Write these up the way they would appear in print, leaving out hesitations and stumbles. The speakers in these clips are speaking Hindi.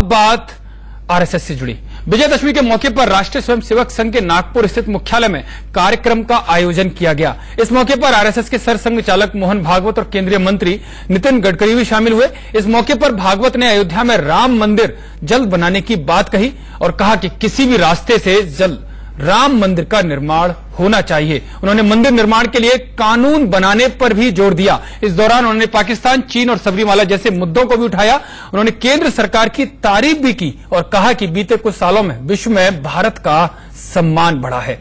बात आरएसएस से जुड़ी। विजयदशमी के मौके पर राष्ट्रीय स्वयंसेवक संघ के नागपुर स्थित मुख्यालय में कार्यक्रम का आयोजन किया गया। इस मौके पर आरएसएस के सरसंघ चालक मोहन भागवत और केंद्रीय मंत्री नितिन गडकरी भी शामिल हुए। इस मौके पर भागवत ने अयोध्या में राम मंदिर जल्द बनाने की बात कही और कहा कि किसी भी रास्ते से जल्द राम मंदिर का निर्माण होना चाहिए। उन्होंने मंदिर निर्माण के लिए कानून बनाने पर भी जोर दिया। इस दौरान उन्होंने पाकिस्तान, चीन और सबरीमाला जैसे मुद्दों को भी उठाया। उन्होंने केंद्र सरकार की तारीफ भी की और कहा कि बीते कुछ सालों में विश्व में भारत का सम्मान बढ़ा है।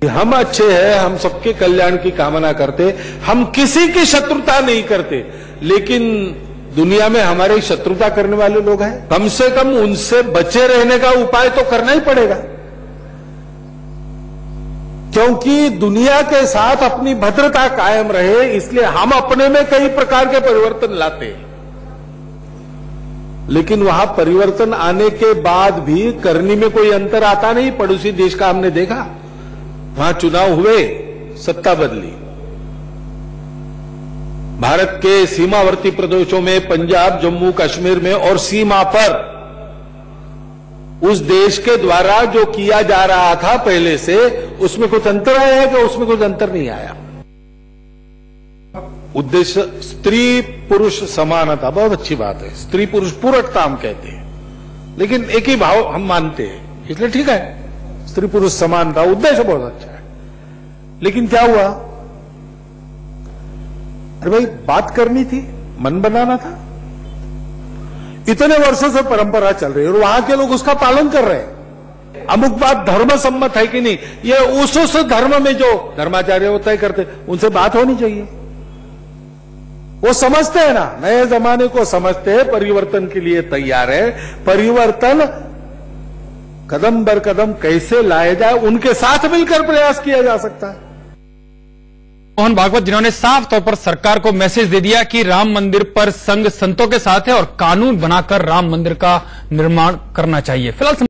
हम अच्छे हैं, हम सबके कल्याण की कामना करते, हम किसी की शत्रुता नहीं करते, लेकिन दुनिया में हमारे शत्रुता करने वाले लोग हैं, कम से कम उनसे बचे रहने का उपाय तो करना ही पड़ेगा, क्योंकि दुनिया के साथ अपनी भद्रता कायम रहे, इसलिए हम अपने में कई प्रकार के परिवर्तन लाते हैं। लेकिन वहां परिवर्तन आने के बाद भी करनी में कोई अंतर आता नहीं। पड़ोसी देश का हमने देखा, वहां चुनाव हुए, सत्ता बदली। भारत के सीमावर्ती प्रदेशों में, पंजाब, जम्मू कश्मीर में और सीमा पर उस देश के द्वारा जो किया जा रहा था पहले से, उसमें कुछ अंतर आया है कि उसमें कुछ अंतर नहीं आया। उद्देश्य स्त्री पुरुष समानता, बहुत अच्छी बात है, स्त्री पुरुष पूरकता हम कहते हैं, लेकिन एक ही भाव हम मानते हैं, इसलिए ठीक है, स्त्री पुरुष समानता उद्देश्य बहुत अच्छा है। लेकिन क्या हुआ, अरे भाई बात करनी थी, मन बनाना था। इतने वर्षों से परंपरा चल रही है और वहां के लोग उसका पालन कर रहे हैं। अमुक बात धर्म सम्मत है कि नहीं, ये उस धर्म में जो धर्माचार्य वो तय करते, उनसे बात होनी चाहिए। वो समझते हैं ना, नए जमाने को समझते हैं, परिवर्तन के लिए तैयार है। परिवर्तन कदम बर कदम कैसे लाए जाए, उनके साथ मिलकर प्रयास किया जा सकता है। मोहन भागवत, जिन्होंने साफ तौर पर सरकार को मैसेज दे दिया कि राम मंदिर पर संघ संतों के साथ है और कानून बनाकर राम मंदिर का निर्माण करना चाहिए। फिलहाल